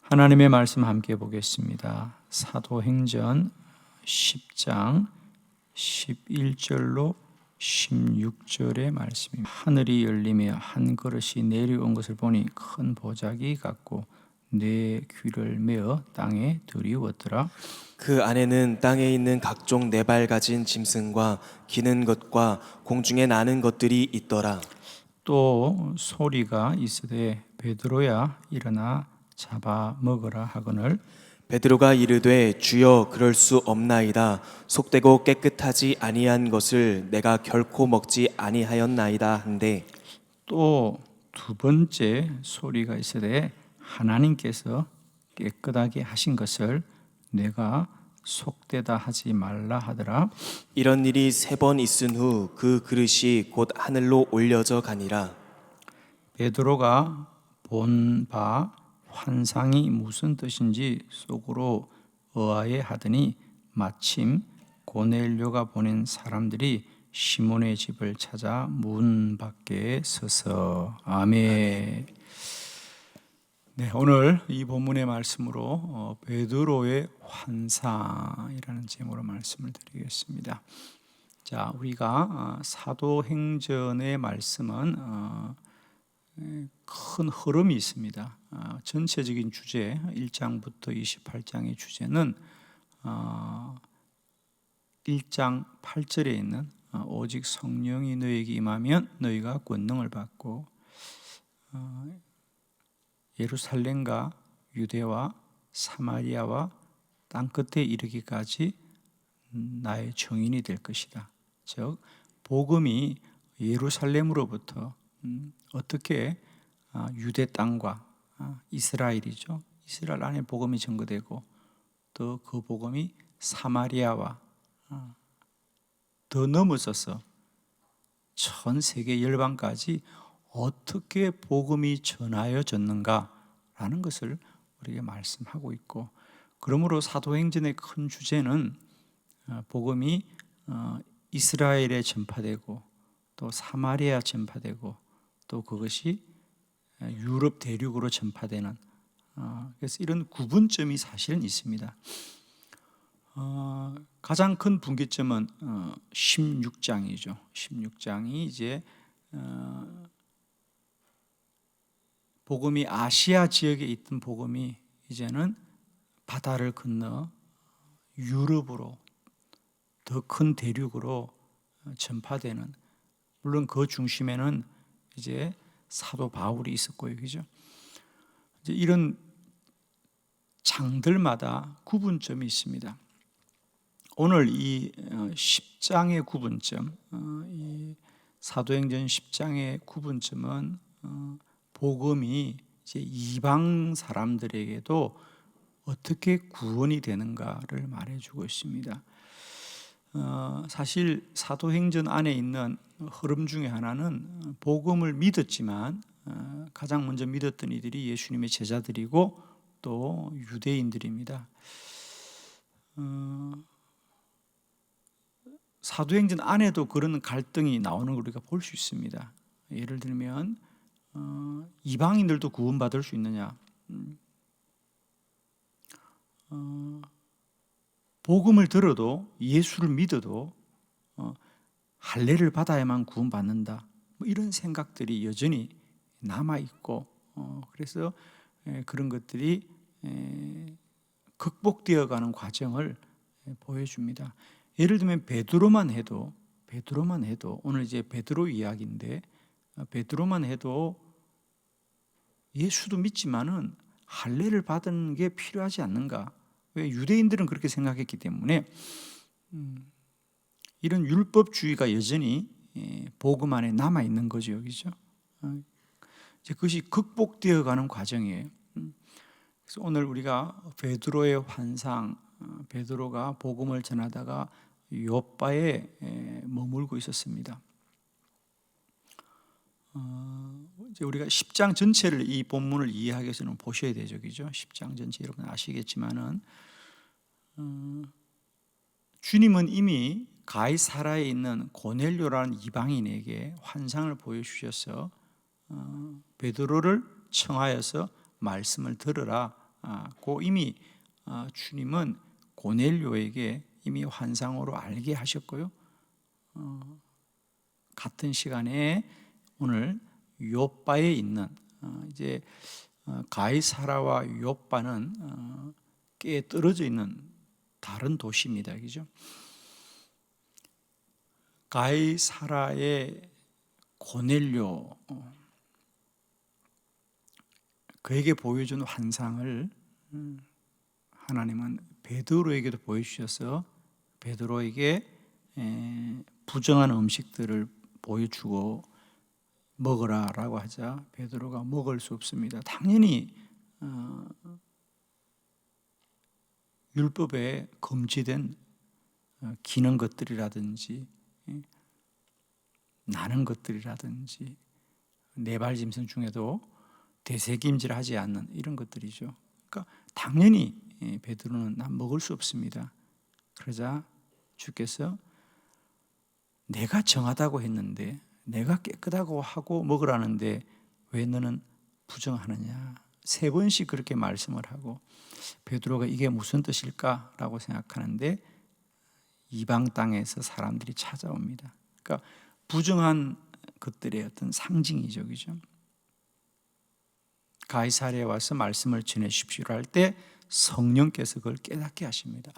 하나님의 말씀 함께 보겠습니다. 사도행전 10장 11절로 16절의 말씀입니다. 하늘이 열리며 한 그릇이 내려온 것을 보니 큰 보자기 같고 내 귀를 메어 땅에 들이웠더라. 그 안에는 땅에 있는 각종 네 발 가진 짐승과 기는 것과 공중에 나는 것들이 있더라. 또 소리가 있으되 베드로야 일어나 잡아 먹으라 하거늘 베드로가 이르되 주여 그럴 수 없나이다. 속되고 깨끗하지 아니한 것을 내가 결코 먹지 아니하였나이다 한데, 또 두 번째 소리가 있으되 하나님께서 깨끗하게 하신 것을 내가 속되다 하지 말라 하더라. 이런 일이 세 번 있은 후 그 그릇이 곧 하늘로 올려져 가니라. 베드로가 본 바 환상이 무슨 뜻인지 속으로 의아해 하더니 마침 고넬료가 보낸 사람들이 시몬의 집을 찾아 문 밖에 서서 아멘. 네, 오늘 이 본문의 말씀으로 베드로의 환상이라는 제목으로 말씀을 드리겠습니다. 자, 우리가 사도행전의 말씀은 큰 흐름이 있습니다. 전체적인 주제 1장부터 28장의 주제는 1장 8절에 있는 오직 성령이 너에게 임하면 너희가 권능을 받고 예루살렘과 유대와 사마리아와 땅끝에 이르기까지 나의 증인이 될 것이다. 즉 복음이 예루살렘으로부터 어떻게 유대 땅과 이스라엘이죠. 이스라엘 안에 복음이 전거되고 또 그 복음이 사마리아와 더 넘어서서 전 세계 열방까지 어떻게 복음이 전하여졌는가라는 것을 우리에게 말씀하고 있고, 그러므로 사도행전의 큰 주제는 복음이 이스라엘에 전파되고 또 사마리아 전파되고 또 그것이 유럽 대륙으로 전파되는, 그래서 이런 구분점이 사실은 있습니다. 가장 큰 분기점은 16장이죠. 16장이 이제 복음이 아시아 지역에 있던 복음이 이제는 바다를 건너 유럽으로 더 큰 대륙으로 전파되는, 물론 그 중심에는 이제 사도 바울이 있었고요, 그죠? 이제 이런 장들마다 구분점이 있습니다. 오늘 이 10장의 구분점, 이 사도행전 10장의 구분점은 복음이 이제 이방 사람들에게도 어떻게 구원이 되는가를 말해주고 있습니다. 사실 사도행전 안에 있는 흐름 중에 하나는 복음을 믿었지만 가장 먼저 믿었던 이들이 예수님의 제자들이고 또 유대인들입니다. 사도행전 안에도 그런 갈등이 나오는 걸 우리가 볼 수 있습니다. 예를 들면 이방인들도 구원받을 수 있느냐, 복음을 들어도 예수를 믿어도 할례를 받아야만 구원받는다, 뭐 이런 생각들이 여전히 남아있고, 그래서 그런 것들이 극복되어가는 과정을 보여줍니다. 예를 들면 베드로만 해도 오늘 이제 베드로 이야기인데, 베드로만 해도 예수도 믿지만은 할례를 받은 게 필요하지 않는가? 왜? 유대인들은 그렇게 생각했기 때문에 이런 율법주의가 여전히 복음 안에 남아 있는 거죠, 여기죠. 이제 그것이 극복되어가는 과정이에요. 그래서 오늘 우리가 베드로의 환상, 베드로가 복음을 전하다가 요빠에 머물고 있었습니다. 이제 우리가 10장 전체를, 이 본문을 이해하기 위해서는 보셔야 되죠, 그죠? 10장 전체 여러분 아시겠지만은 주님은 이미 가이사라에 있는 고넬료라는 이방인에게 환상을 보여주셔서 베드로를 청하여서 말씀을 들으라 이미 주님은 고넬료에게 이미 환상으로 알게 하셨고요. 같은 시간에 오늘 요빠에 있는 이제 가이사라와 요빠는 꽤 떨어져 있는 다른 도시입니다. 그죠? 가이사라의 고넬료 그에게 보여준 환상을 하나님은 베드로에게도 보여주셔서 베드로에게 부정한 음식들을 보여주고 먹으라라고 하자 베드로가 먹을 수 없습니다. 당연히 율법에 금지된 기는 것들이라든지 나는 것들이라든지 네발짐승 중에도 대세김질하지 않는 이런 것들이죠. 그러니까 당연히 베드로는 난 먹을 수 없습니다. 그러자 주께서 내가 정하다고 했는데 내가 깨끗하고 하고 먹으라는데 왜 너는 부정하느냐 3번씩 그렇게 말씀을 하고 베드로가 이게 무슨 뜻일까라고 생각하는데 이방 땅에서 사람들이 찾아옵니다. 그러니까 부정한 것들의 어떤 상징이죠. 그죠? 가이사랴에 와서 말씀을 전해주십시오 할 때 성령께서 그걸 깨닫게 하십니다.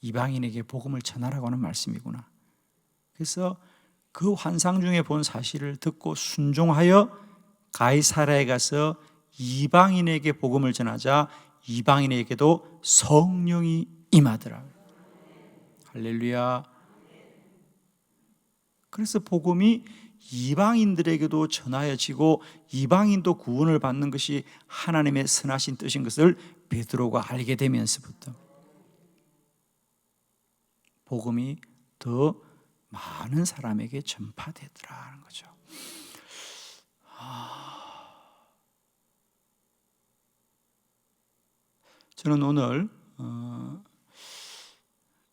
이방인에게 복음을 전하라고 하는 말씀이구나. 그래서 그 환상 중에 본 사실을 듣고 순종하여 가이사랴에 가서 이방인에게 복음을 전하자 이방인에게도 성령이 임하더라. 할렐루야. 그래서 복음이 이방인들에게도 전하여지고 이방인도 구원을 받는 것이 하나님의 선하신 뜻인 것을 베드로가 알게 되면서부터 복음이 더 많은 사람에게 전파되더라는 거죠. 저는 오늘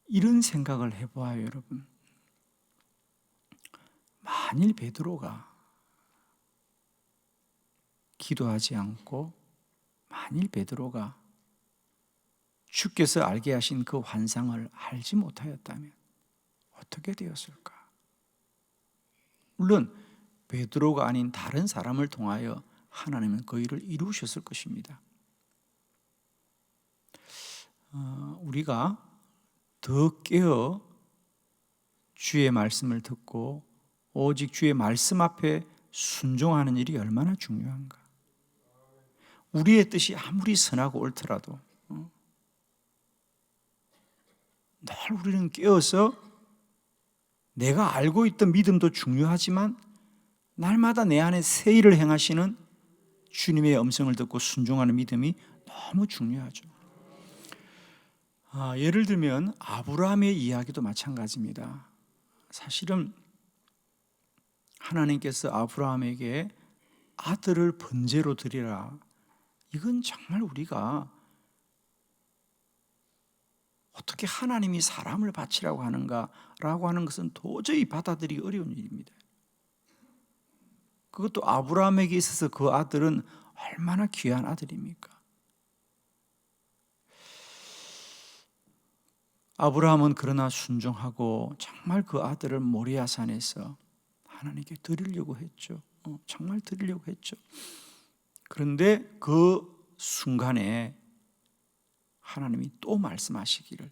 이런 생각을 해봐요, 여러분. 만일 베드로가 기도하지 않고 만일 베드로가 주께서 알게 하신 그 환상을 알지 못하였다면 어떻게 되었을까? 물론 베드로가 아닌 다른 사람을 통하여 하나님은 그 일을 이루셨을 것입니다. 우리가 더 깨어 주의 말씀을 듣고 오직 주의 말씀 앞에 순종하는 일이 얼마나 중요한가. 우리의 뜻이 아무리 선하고 옳더라도 늘 우리는 깨어서 내가 알고 있던 믿음도 중요하지만 날마다 내 안에 새 일을 행하시는 주님의 음성을 듣고 순종하는 믿음이 너무 중요하죠. 예를 들면 아브라함의 이야기도 마찬가지입니다. 사실은 하나님께서 아브라함에게 아들을 번제로 드리라. 이건 정말 우리가 어떻게 하나님이 사람을 바치라고 하는가라고 하는 것은 도저히 받아들이기 어려운 일입니다. 그것도 아브라함에게 있어서 그 아들은 얼마나 귀한 아들입니까? 아브라함은 그러나 순종하고 정말 그 아들을 모리아산에서 하나님께 드리려고 했죠. 정말 드리려고 했죠. 그런데 그 순간에 하나님이 또 말씀하시기를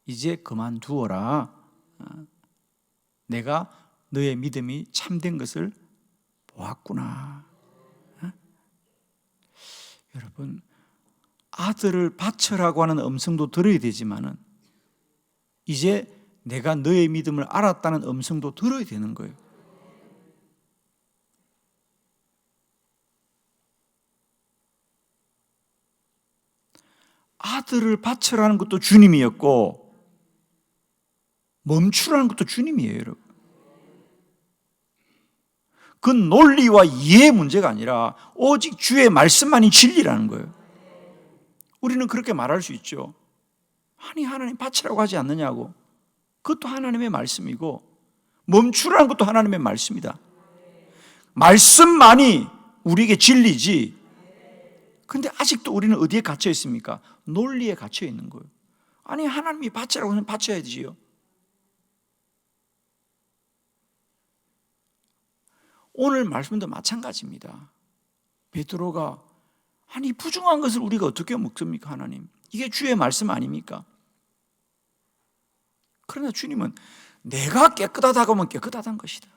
이제 그만두어라. 내가 너의 믿음이 참된 것을 보았구나. 여러분, 아들을 바쳐라고 하는 음성도 들어야 되지만은 이제 내가 너의 믿음을 알았다는 음성도 들어야 되는 거예요. 아들을 바쳐라는 것도 주님이었고 멈추라는 것도 주님이에요, 여러분. 그 논리와 이해의 문제가 아니라 오직 주의 말씀만이 진리라는 거예요. 우리는 그렇게 말할 수 있죠. 아니, 하나님 바치라고 하지 않느냐고. 그것도 하나님의 말씀이고 멈추라는 것도 하나님의 말씀이다. 말씀만이 우리에게 진리지 근데 아직도 우리는 어디에 갇혀 있습니까? 논리에 갇혀 있는 거예요. 아니, 하나님이 바치라고 하면 바쳐야지요. 오늘 말씀도 마찬가지입니다. 베드로가 아니, 부정한 것을 우리가 어떻게 먹습니까, 하나님? 이게 주의 말씀 아닙니까? 그러나 주님은 내가 깨끗하다고 하면 깨끗하다는 것이다.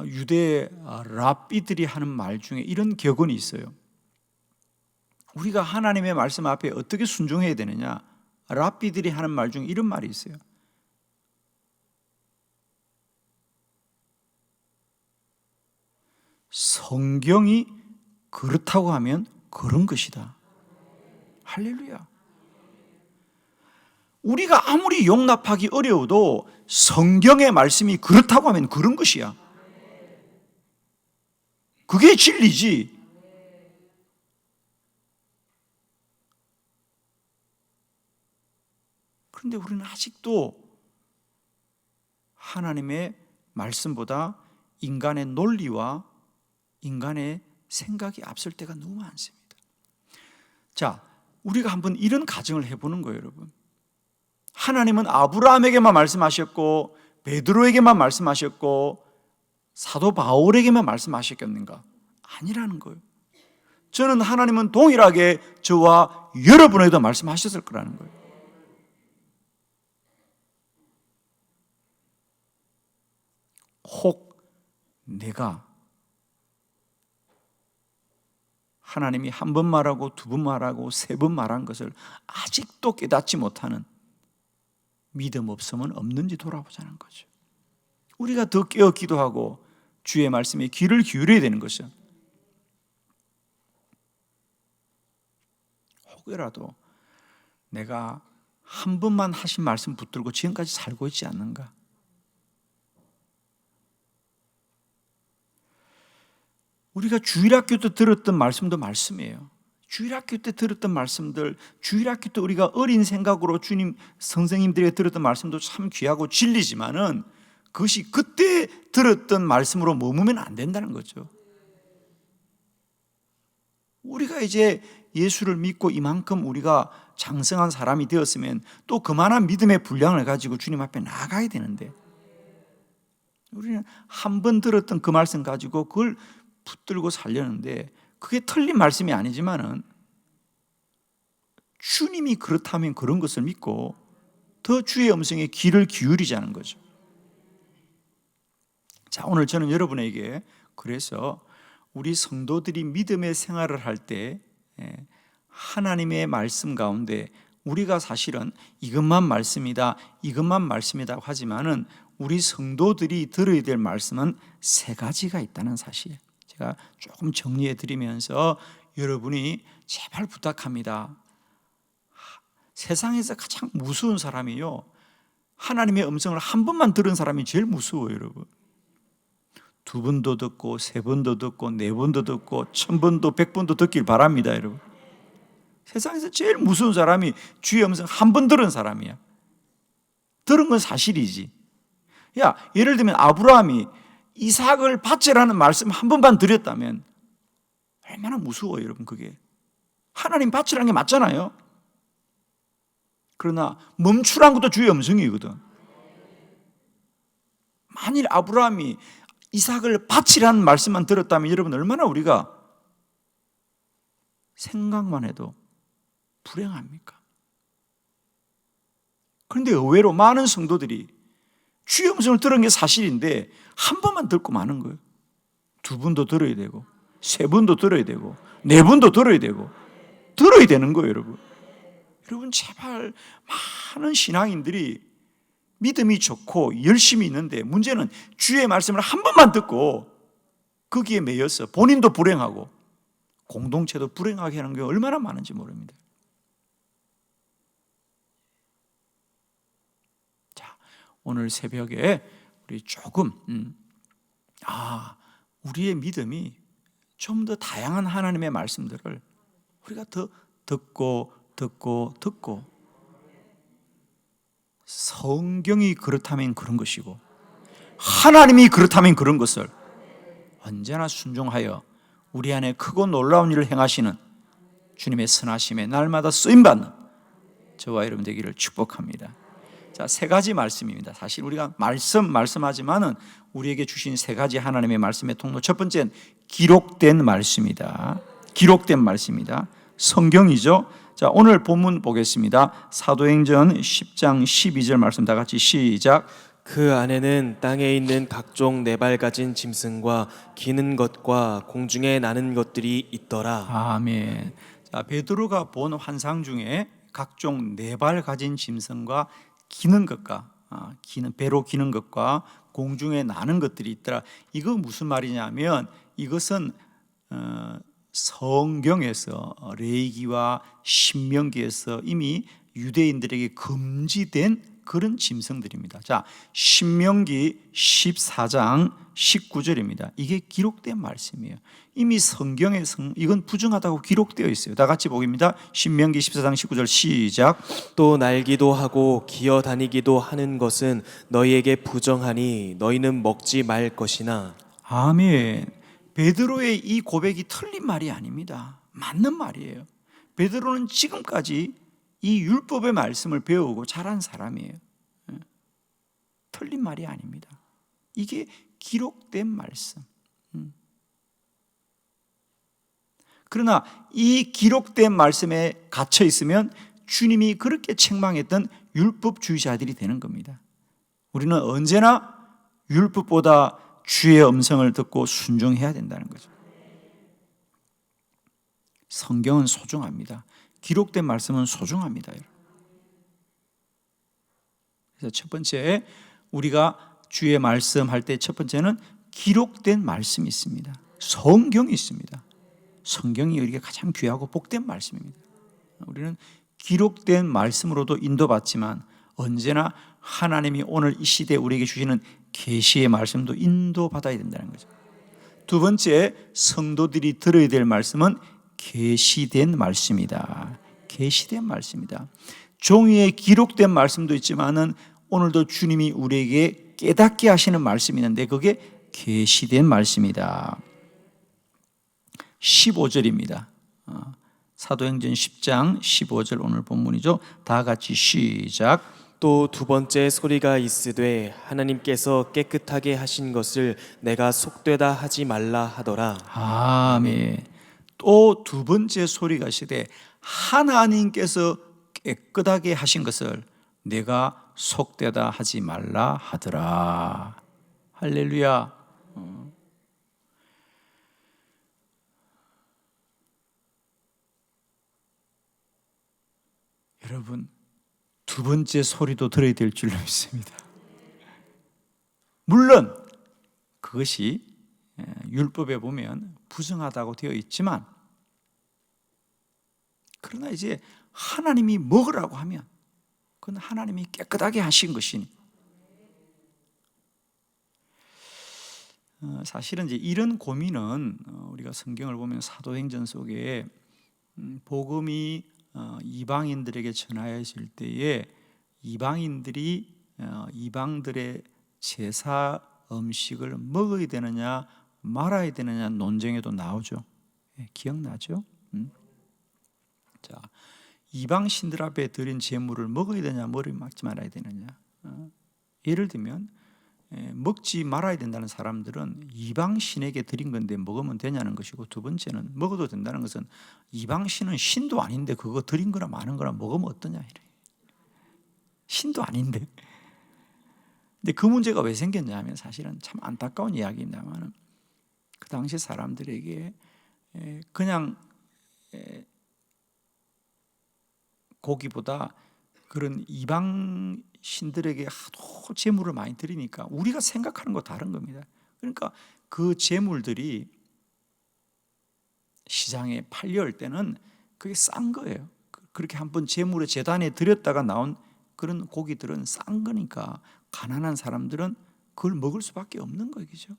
유대 랍비들이 하는 말 중에 이런 격언이 있어요. 우리가 하나님의 말씀 앞에 어떻게 순종해야 되느냐? 랍비들이 하는 말 중에 이런 말이 있어요. 성경이 그렇다고 하면 그런 것이다. 할렐루야. 우리가 아무리 용납하기 어려워도 성경의 말씀이 그렇다고 하면 그런 것이야. 그게 진리지. 그런데 우리는 아직도 하나님의 말씀보다 인간의 논리와 인간의 생각이 앞설 때가 너무 많습니다. 자, 우리가 한번 이런 가정을 해보는 거예요, 여러분. 하나님은 아브라함에게만 말씀하셨고 베드로에게만 말씀하셨고 사도 바울에게만 말씀하셨겠는가? 아니라는 거예요. 저는 하나님은 동일하게 저와 여러분에게도 말씀하셨을 거라는 거예요. 혹 내가 하나님이 한 번 말하고 두 번 말하고 세 번 말한 것을 아직도 깨닫지 못하는 믿음 없음은 없는지 돌아보자는 거죠. 우리가 더 깨어 기도하고 주의 말씀에 귀를 기울여야 되는 것은 혹여라도 내가 한 번만 하신 말씀 붙들고 지금까지 살고 있지 않는가? 우리가 주일학교 때 들었던 말씀도 말씀이에요. 주일학교 때 들었던 말씀들, 주일학교 때 우리가 어린 생각으로 주님 선생님들이 들었던 말씀도 참 귀하고 진리지만은 그것이 그때 들었던 말씀으로 머무면 안 된다는 거죠. 우리가 이제 예수를 믿고 이만큼 우리가 장성한 사람이 되었으면 또 그만한 믿음의 분량을 가지고 주님 앞에 나가야 되는데 우리는 한 번 들었던 그 말씀 가지고 그걸 붙들고 살려는데 그게 틀린 말씀이 아니지만은 주님이 그렇다면 그런 것을 믿고 더 주의 음성에 귀를 기울이자는 거죠. 자, 오늘 저는 여러분에게 그래서 우리 성도들이 믿음의 생활을 할 때 하나님의 말씀 가운데 우리가 사실은 이것만 말씀이다, 이것만 말씀이다 하지만은 우리 성도들이 들어야 될 말씀은 세 가지가 있다는 사실. 제가 조금 정리해 드리면서 여러분이 제발 부탁합니다. 세상에서 가장 무서운 사람이요, 하나님의 음성을 한 번만 들은 사람이 제일 무서워요, 여러분. 두 번도 듣고 세 번도 듣고 네 번도 듣고 1000번도 100번도 듣길 바랍니다, 여러분. 세상에서 제일 무서운 사람이 주의 음성 한 번 들은 사람이야. 들은 건 사실이지. 야, 예를 들면 아브라함이 이삭을 바치라는 말씀 한 번만 드렸다면 얼마나 무서워요, 여러분. 그게 하나님 바치라는 게 맞잖아요. 그러나 멈추라는 것도 주의 음성이거든. 만일 아브라함이 이삭을 바치라는 말씀만 들었다면 여러분 얼마나 우리가 생각만 해도 불행합니까? 그런데 의외로 많은 성도들이 주의 음성을 들은 게 사실인데 한 번만 듣고 마는 거예요. 두 번도 들어야 되고 세 번도 들어야 되고 네 번도 들어야 되고 들어야 되는 거예요, 여러분. 여러분 제발, 많은 신앙인들이 믿음이 좋고 열심히 있는데 문제는 주의 말씀을 한 번만 듣고 거기에 매여서 본인도 불행하고 공동체도 불행하게 하는 게 얼마나 많은지 모릅니다. 자, 오늘 새벽에 우리 조금 우리의 믿음이 좀 더 다양한 하나님의 말씀들을 우리가 더 듣고 성경이 그렇다면 그런 것이고 하나님이 그렇다면 그런 것을 언제나 순종하여 우리 안에 크고 놀라운 일을 행하시는 주님의 선하심에 날마다 쓰임받는 저와 여러분 되기를 축복합니다. 자, 세 가지 말씀입니다. 사실 우리가 말씀하지만은 우리에게 주신 세 가지 하나님의 말씀의 통로, 첫 번째는 기록된 말씀이다. 기록된 말씀이다. 성경이죠. 자, 오늘 본문 보겠습니다. 사도행전 10장 12절 말씀 다 같이 시작. 그 안에는 땅에 있는 각종 네 발 가진 짐승과 기는 것과 공중에 나는 것들이 있더라. 아멘. 자, 베드로가 본 환상 중에 각종 네 발 가진 짐승과 기는 것과 배로 기는 것과 공중에 나는 것들이 있더라. 이거 무슨 말이냐면 이것은 성경에서 레위기와 신명기에서 이미 유대인들에게 금지된 그런 짐승들입니다. 자, 신명기 14장 19절입니다. 이게 기록된 말씀이에요. 이미 성경에 이건 부정하다고 기록되어 있어요. 다 같이 보깁니다. 신명기 14장 19절 시작. 또 날기도 하고 기어 다니기도 하는 것은 너희에게 부정하니 너희는 먹지 말 것이나. 아멘. 베드로의 이 고백이 틀린 말이 아닙니다. 맞는 말이에요. 베드로는 지금까지 이 율법의 말씀을 배우고 자란 사람이에요. 틀린 말이 아닙니다. 이게 기록된 말씀. 그러나 이 기록된 말씀에 갇혀 있으면 주님이 그렇게 책망했던 율법주의자들이 되는 겁니다. 우리는 언제나 율법보다 주의 음성을 듣고 순종해야 된다는 거죠. 성경은 소중합니다. 기록된 말씀은 소중합니다. 그래서 첫 번째, 우리가 주의 말씀 할 때 첫 번째는 기록된 말씀이 있습니다. 성경이 있습니다. 성경이 우리에게 가장 귀하고 복된 말씀입니다. 우리는 기록된 말씀으로도 인도받지만 언제나 하나님이 오늘 이 시대에 우리에게 주시는 계시의 말씀도 인도받아야 된다는 거죠. 두 번째, 성도들이 들어야 될 말씀은 계시된 말씀이다. 계시된 말씀이다. 종이에 기록된 말씀도 있지만은 오늘도 주님이 우리에게 깨닫게 하시는 말씀이 있는데 그게 계시된 말씀이다. 15절입니다. 사도행전 10장 15절 오늘 본문이죠. 다 같이 시작. 또 두 번째 소리가 있으되 하나님께서 깨끗하게 하신 것을 내가 속되다 하지 말라 하더라. 아멘. 또 두 번째 소리가 있으되 하나님께서 깨끗하게 하신 것을 내가 속되다 하지 말라 하더라. 할렐루야. 여러분, 두 번째 소리도 들어야 될 줄로 믿습니다. 물론 그것이 율법에 보면 부정하다고 되어 있지만, 그러나 이제 하나님이 먹으라고 하면 그건 하나님이 깨끗하게 하신 것이니, 사실은 이제 이런 고민은 우리가 성경을 보면 사도행전 속에 복음이 이방인들에게 전하여질 때에 이방인들이 이방들의 제사 음식을 먹어야 되느냐 말아야 되느냐 논쟁에도 나오죠. 기억나죠? 자, 이방 신들 앞에 드린 제물을 먹어야 되냐 먹지 말아야 되느냐. 예를 들면 먹지 말아야 된다는 사람들은 이방 신에게 드린 건데 먹으면 되냐는 것이고, 두 번째는 먹어도 된다는 것은 이방 신은 신도 아닌데 그거 드린 거나 마는 거나 먹으면 어떠냐 이래. 신도 아닌데. 근데 그 문제가 왜 생겼냐면 사실은 참 안타까운 이야기입니다만, 그 당시 사람들에게 그냥 고기보다 그런 이방 신들에게 하도 제물을 많이 드리니까 우리가 생각하는 거 다른 겁니다. 그러니까 그 제물들이 시장에 팔려올 때는 그게 싼 거예요. 그렇게 한번 제물을 제단에 드렸다가 나온 그런 고기들은 싼 거니까 가난한 사람들은 그걸 먹을 수밖에 없는 거죠.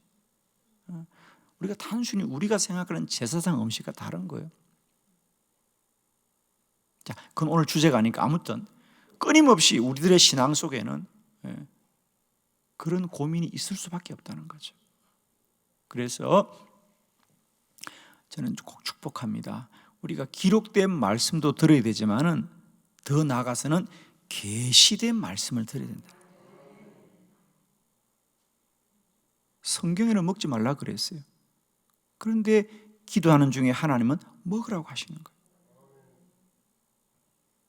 우리가 단순히 우리가 생각하는 제사상 음식과 다른 거예요. 자, 그건 오늘 주제가 아니니까 아무튼 끊임없이 우리들의 신앙 속에는 그런 고민이 있을 수밖에 없다는 거죠. 그래서 저는 꼭 축복합니다. 우리가 기록된 말씀도 들어야 되지만은 더 나아가서는 계시된 말씀을 들어야 된다. 성경에는 먹지 말라 그랬어요. 그런데 기도하는 중에 하나님은 먹으라고 하시는 거예요.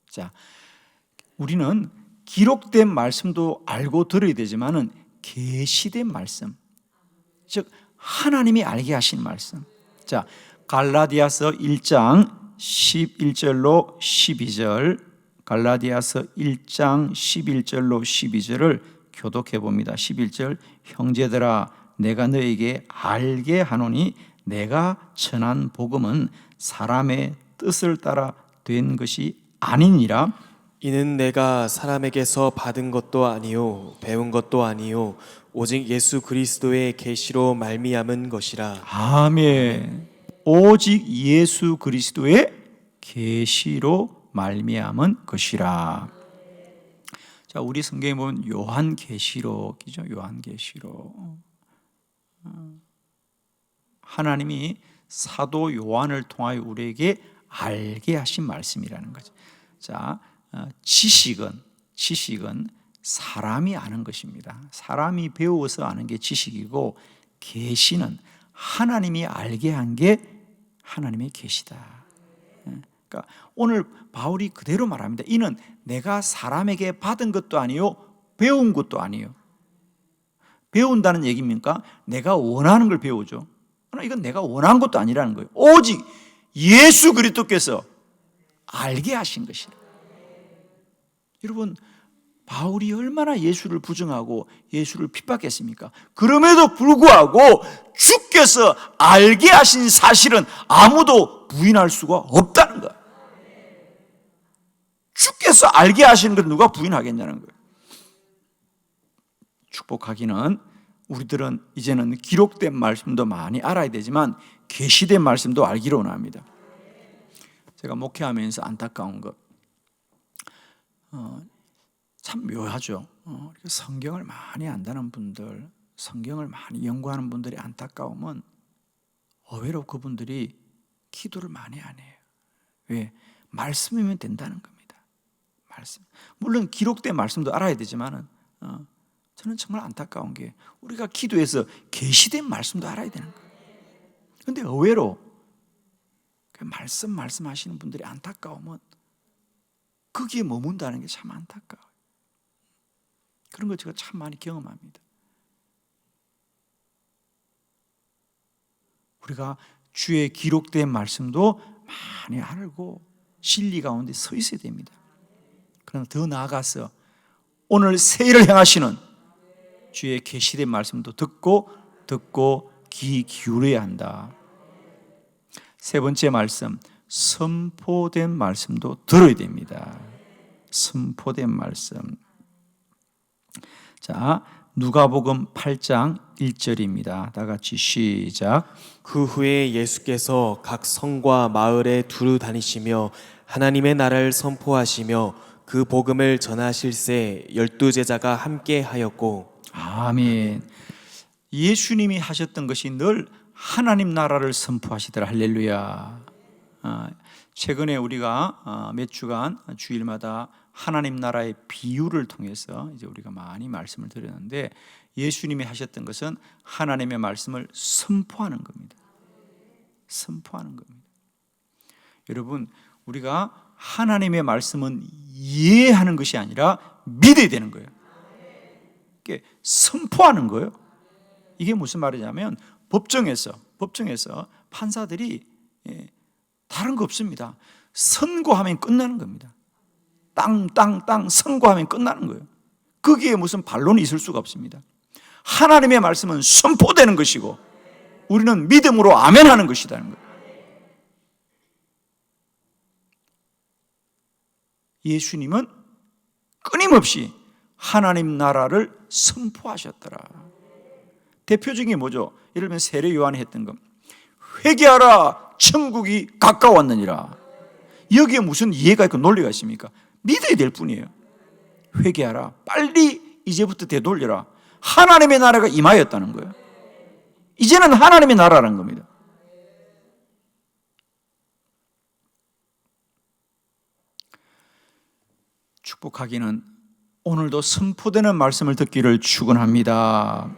자, 우리는 기록된 말씀도 알고 들어야 되지만은 계시된 말씀, 즉 하나님이 알게 하신 말씀. 자, 갈라디아서 1장 11절로 12절, 갈라디아서 1장 11절로 12절을 교독해 봅니다. 11절, 형제들아 내가 너에게 알게 하노니 내가 전한 복음은 사람의 뜻을 따라 된 것이 아니니라. 이는 내가 사람에게서 받은 것도 아니요 배운 것도 아니요 오직 예수 그리스도의 계시로 말미암은 것이라. 아멘. 오직 예수 그리스도의 계시로 말미암은 것이라. 자, 우리 성경에 보면 요한계시록이죠. 요한계시록. 하나님이 사도 요한을 통하여 우리에게 알게 하신 말씀이라는 거죠. 자, 지식은 사람이 아는 것입니다. 사람이 배워서 아는 게 지식이고, 계시는 하나님이 알게 한 게 하나님의 계시다. 그러니까 오늘 바울이 그대로 말합니다. 이는 내가 사람에게 받은 것도 아니요 배운 것도 아니요. 배운다는 얘기입니까? 내가 원하는 걸 배우죠. 그러나 이건 내가 원한 것도 아니라는 거예요. 오직 예수 그리스도께서 알게 하신 것이다. 여러분, 바울이 얼마나 예수를 부정하고 예수를 핍박했습니까? 그럼에도 불구하고 주께서 알게 하신 사실은 아무도 부인할 수가 없다는 거예요. 주께서 알게 하시는 걸 누가 부인하겠냐는 거예요. 축복하기는 우리들은 이제는 기록된 말씀도 많이 알아야 되지만 계시된 말씀도 알기를 원합니다. 제가 목회하면서 안타까운 것, 참 묘하죠. 성경을 많이 안다는 분들, 성경을 많이 연구하는 분들이 안타까우면 의외로 그분들이 기도를 많이 안 해요. 왜? 말씀이면 된다는 겁니다. 말씀. 물론 기록된 말씀도 알아야 되지만은 저는 정말 안타까운 게 우리가 기도해서 계시된 말씀도 알아야 되는 거예요. 그런데 의외로 말씀하시는 분들이 안타까우면 거기에 머문다는 게 참 안타까워요. 그런 거 제가 참 많이 경험합니다. 우리가 주의 기록된 말씀도 많이 알고 진리 가운데 서 있어야 됩니다. 그러나 더 나아가서 오늘 새해를 향하시는 주의 계시된 말씀도 듣고 귀 기울여야 한다. 세 번째 말씀, 선포된 말씀도 들어야 됩니다. 선포된 말씀. 자, 누가복음 8장 1절입니다. 다 같이 시작. 그 후에 예수께서 각 성과 마을에 두루 다니시며 하나님의 나라를 선포하시며 그 복음을 전하실새 12제자가 함께 하였고. 아멘. 예수님이 하셨던 것이 늘 하나님 나라를 선포하시더라. 할렐루야. 최근에 우리가 몇 주간 주일마다 하나님 나라의 비유를 통해서 이제 우리가 많이 말씀을 드렸는데, 예수님이 하셨던 것은 하나님의 말씀을 선포하는 겁니다. 선포하는 겁니다. 여러분, 우리가 하나님의 말씀은 이해하는 것이 아니라 믿어야 되는 거예요. 이게 선포하는 거예요. 이게 무슨 말이냐면 법정에서 판사들이 다른 거 없습니다. 선고하면 끝나는 겁니다. 땅 선고하면 끝나는 거예요. 거기에 무슨 반론이 있을 수가 없습니다. 하나님의 말씀은 선포되는 것이고 우리는 믿음으로 아멘하는 것이라는 거예요. 예수님은 끊임없이 하나님 나라를 선포하셨더라. 대표적인 게 뭐죠? 예를 들면 세례 요한이 했던 것, 회개하라 천국이 가까웠느니라. 여기에 무슨 이해가 있고 논리가 있습니까? 믿어야 될 뿐이에요. 회개하라, 빨리 이제부터 되돌려라. 하나님의 나라가 임하였다는 거예요. 이제는 하나님의 나라라는 겁니다. 축복하기는 오늘도 선포되는 말씀을 듣기를 축원합니다.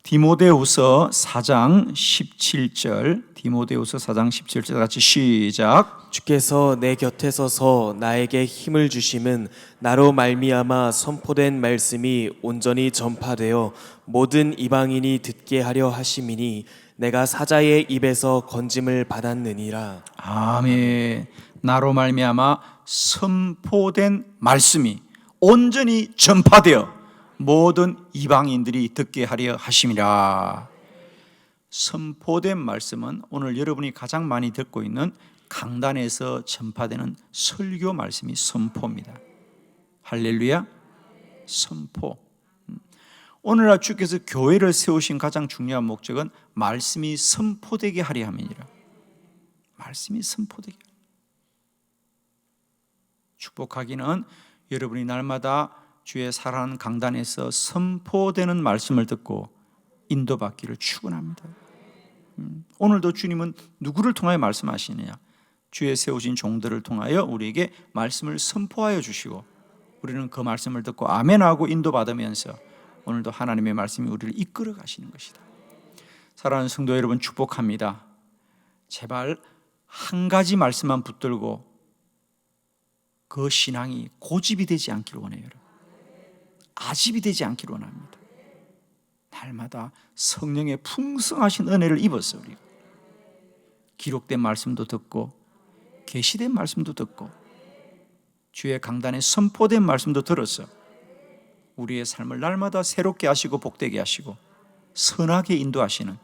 디모데후서 4장 17절, 디모데후서 4장 17절 같이 시작. 주께서 내 곁에 서서 나에게 힘을 주심은 나로 말미암아 선포된 말씀이 온전히 전파되어 모든 이방인이 듣게 하려 하심이니 내가 사자의 입에서 건짐을 받았느니라. 아멘. 나로 말미암아 선포된 말씀이 온전히 전파되어 모든 이방인들이 듣게 하려 하심이라. 선포된 말씀은 오늘 여러분이 가장 많이 듣고 있는 강단에서 전파되는 설교 말씀이 선포입니다. 할렐루야. 선포. 오늘날 주께서 교회를 세우신 가장 중요한 목적은 말씀이 선포되게 하려 함이니라. 말씀이 선포되게. 축복하기는 여러분이 날마다 주의 사랑하는 강단에서 선포되는 말씀을 듣고 인도받기를 축원합니다. 오늘도 주님은 누구를 통하여 말씀하시느냐? 주의 세우신 종들을 통하여 우리에게 말씀을 선포하여 주시고 우리는 그 말씀을 듣고 아멘하고 인도받으면서 오늘도 하나님의 말씀이 우리를 이끌어 가시는 것이다. 사랑하는 성도 여러분, 축복합니다. 제발 한 가지 말씀만 붙들고 그 신앙이 고집이 되지 않기를 원해요. 아집이 되지 않기를 원합니다. 날마다 성령의 풍성하신 은혜를 입었어. 우리가 기록된 말씀도 듣고 계시된 말씀도 듣고 주의 강단에 선포된 말씀도 들었어. 우리의 삶을 날마다 새롭게 하시고 복되게 하시고 선하게 인도하시는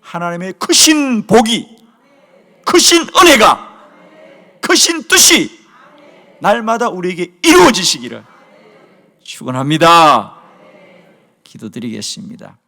하나님의 크신 복이, 크신 은혜가, 크신 뜻이 날마다 우리에게 이루어지시기를 축원합니다. 기도드리겠습니다.